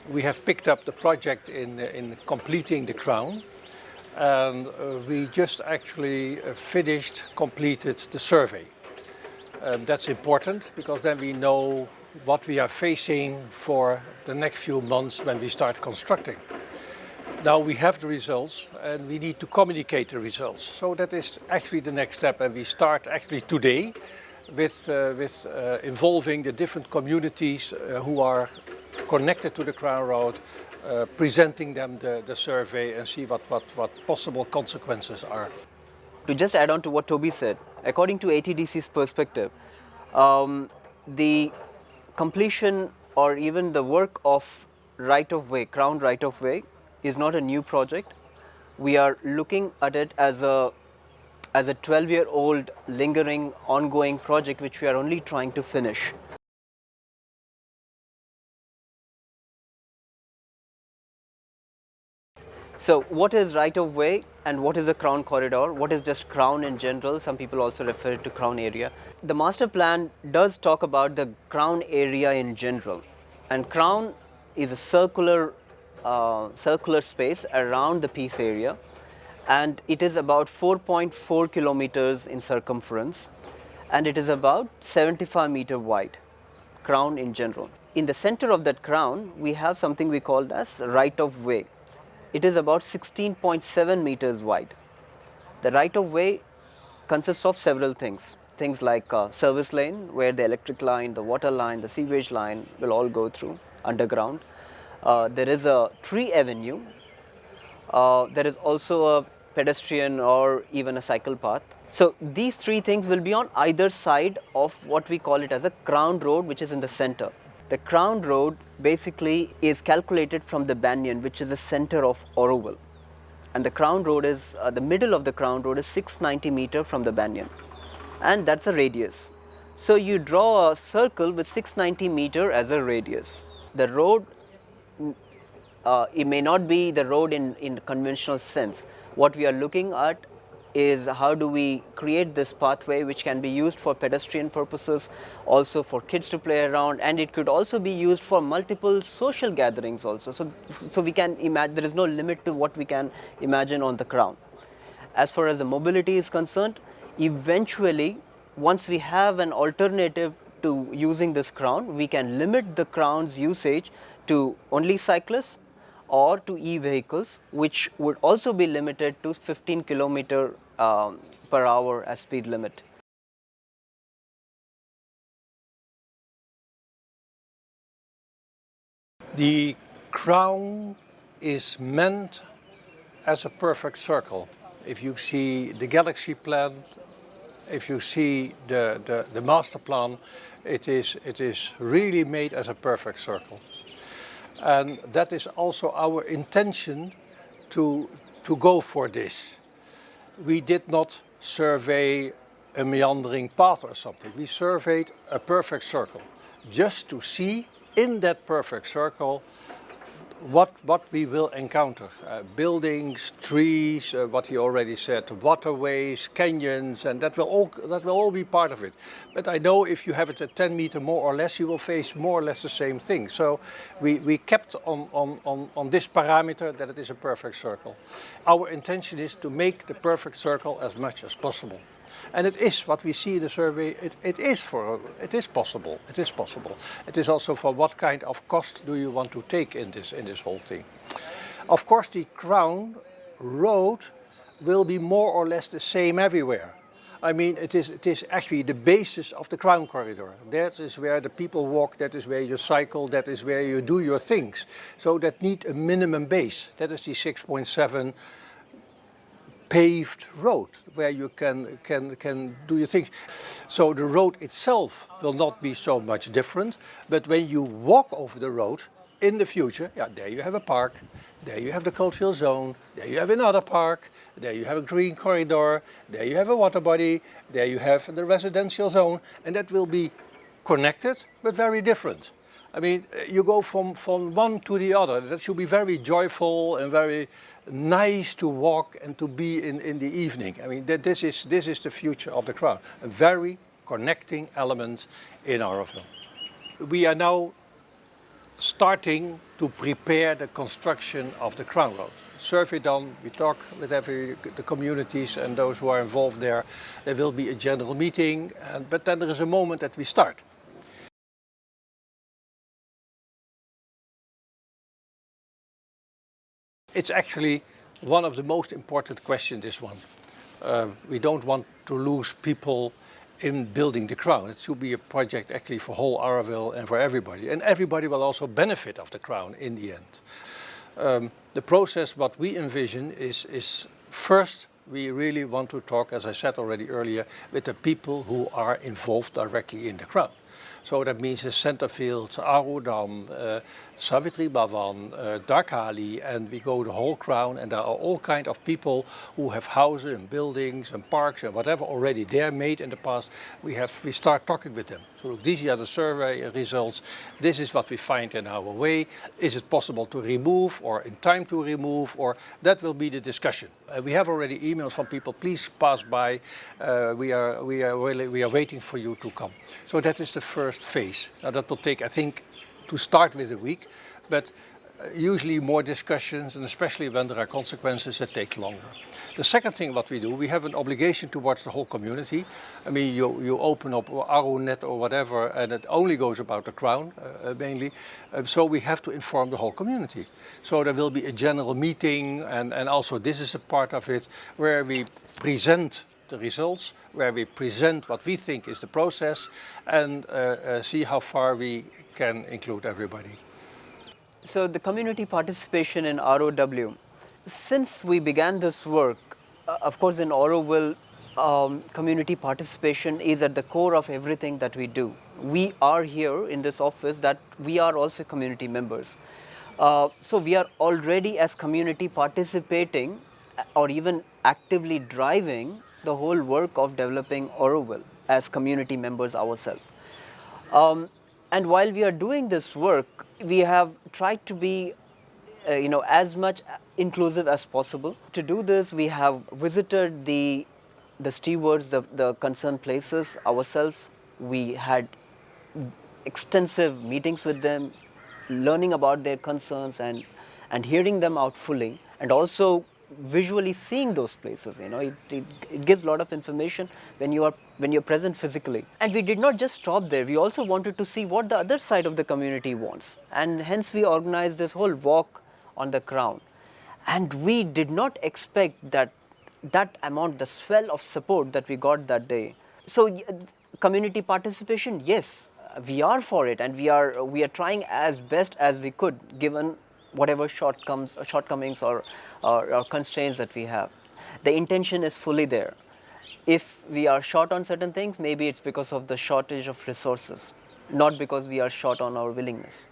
We have picked up the project in completing the crown, and we just actually completed the survey. That's important because then we know what we are facing for the next few months when we start constructing. Now we have the results and we need to communicate the results. So that is actually the next step, and we start actually today with involving the different communities who are connected to the Crown Road, presenting them the survey and see what possible consequences are. To just add on to what Toby said, according to ATDC's perspective, the completion or even the work of right-of-way, Crown right-of-way, is not a new project. We are looking at it as a 12-year-old lingering, ongoing project which we are only trying to finish. So what is right-of-way and what is a Crown corridor? What is just Crown in general? Some people also refer it to Crown area. The master plan does talk about the Crown area in general, and Crown is a circular space around the peace area, and it is about 4.4 kilometers in circumference, and it is about 75 meter wide, Crown in general. In the center of that Crown, we have something we call as right-of-way. It is about 16.7 meters wide. The right-of-way consists of several things like service lane, where the electric line, the water line, the sewage line will all go through underground. There is a tree avenue. There is also a pedestrian or even a cycle path. So these three things will be on either side of what we call it as a Crown Road, which is in the center. The Crown Road basically is calculated from the banyan, which is the center of Oroville, and the Crown Road is the middle of the Crown Road is 690 meter from the banyan, and that's a radius. So you draw a circle with 690 meter as a radius. The road, it may not be the road in conventional sense. What we are looking at is how do we create this pathway which can be used for pedestrian purposes, also for kids to play around, and it could also be used for multiple social gatherings also. So we can imagine, there is no limit to what we can imagine on the Crown. As far as the mobility is concerned, eventually once we have an alternative to using this Crown, we can limit the Crown's usage to only cyclists or to e-vehicles, which would also be limited to 15 kilometer per hour as speed limit. The Crown is meant as a perfect circle. If you see the galaxy plan, if you see the master plan, it is really made as a perfect circle. And that is also our intention to go for this. We did not survey a meandering path or something. We surveyed a perfect circle, just to see in that perfect circle what we will encounter. Buildings, trees, what he already said, waterways, canyons, and that will all be part of it. But I know if you have it at 10 meters more or less, you will face more or less the same thing. So we kept on this parameter that it is a perfect circle. Our intention is to make the perfect circle as much as possible. And it is what we see in the survey. It is possible. It is possible. It is also for what kind of cost do you want to take in this whole thing. Of course, the Crown Road will be more or less the same everywhere. I mean, it is actually the basis of the Crown Corridor. That is where the people walk. That is where you cycle. That is where you do your things. So that need a minimum base. That is the 6.7. Paved road where you can do your things. So the road itself will not be so much different, but when you walk over the road in the future, yeah, there you have a park, there you have the cultural zone, there you have another park, there you have a green corridor, there you have a water body, there you have the residential zone, and that will be connected but very different. I mean, you go from one to the other. That should be very joyful and very nice to walk and to be in the evening. I mean, this is the future of the Crown, a very connecting element in Oroville. We are now starting to prepare the construction of the Crown Road. Survey done, we talk with the communities and those who are involved there. There will be a general meeting, but then there is a moment that we start. It's actually one of the most important questions, this one. We don't want to lose people in building the Crown. It should be a project actually for whole Arraville and for everybody. And everybody will also benefit of the Crown in the end. The process, what we envision is first we really want to talk, as I said already earlier, with the people who are involved directly in the Crown. So that means the Centerfield, Arudam, Savitri Bhavan, Darkhali, and we go the whole Crown, and there are all kinds of people who have houses and buildings and parks and whatever already there made in the past. We start talking with them. So look, these are the survey results. This is what we find in our way. Is it possible to remove or in time to remove, or that will be the discussion. We have already emails from people. Please pass by. We are waiting for you to come. So that is the first phase. Now that will take, I think, to start with a week, but usually more discussions, and especially when there are consequences, that take longer. The second thing what we do, we have an obligation towards the whole community. I mean, you open up AruNet or whatever, and it only goes about the Crown, mainly. So we have to inform the whole community. So there will be a general meeting, and also this is a part of it, where we present the results, where we present what we think is the process, and see how far we can include everybody. So the community participation in ROW, since we began this work, of course in Auroville, community participation is at the core of everything that we do. We are here in this office that we are also community members. So we are already as community participating or even actively driving the whole work of developing Auroville as community members ourselves. And while we are doing this work, we have tried to be as much inclusive as possible. To do this, we have visited the stewards, the concerned places ourselves. We had extensive meetings with them, learning about their concerns and hearing them out fully, and also visually seeing those places. It gives a lot of information when you're present physically. And we did not just stop there. We also wanted to see what the other side of the community wants, and hence we organized this whole walk on the Crown. And we did not expect that amount, the swell of support that we got that day. So community participation, yes, we are for it, and we are trying as best as we could, given whatever shortcomings or constraints that we have. The intention is fully there. If we are short on certain things, maybe it's because of the shortage of resources, not because we are short on our willingness.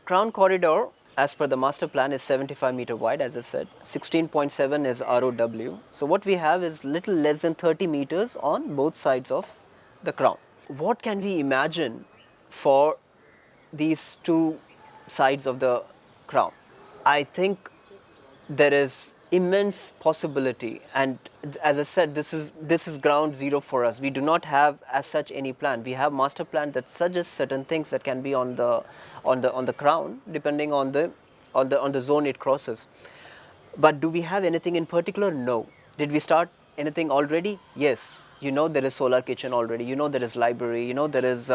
Crown Corridor, as per the master plan, is 75 meter wide, as I said. 16.7 is ROW. So what we have is little less than 30 meters on both sides of the Crown. What can we imagine for these two sides of the Crown? I think there is immense possibility, and as I said, this is ground zero for us. We do not have as such any plan. We have master plan that suggests certain things that can be on the Crown, depending on the zone it crosses. But do we have anything in particular? No. Did we start anything already? Yes. There is solar kitchen already. There is library. There is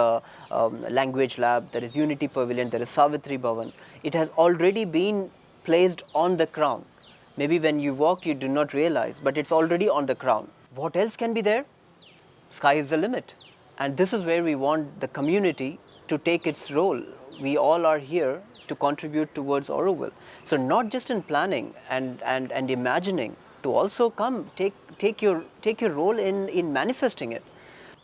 language lab. There is Unity Pavilion. There is Savitri Bhavan. It has already been placed on the Crown. Maybe when you walk, you do not realize, but it's already on the Crown. What else can be there? Sky is the limit. And this is where we want the community to take its role. We all are here to contribute towards Auroville. So not just in planning and imagining, to also come take your role in manifesting it.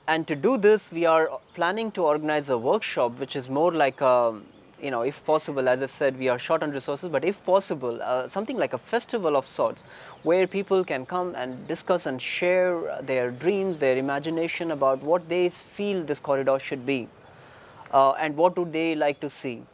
And to do this, we are planning to organize a workshop, which is more like if possible, as I said, we are short on resources, but if possible, something like a festival of sorts, where people can come and discuss and share their dreams, their imagination about what they feel this corridor should be, and what would they like to see.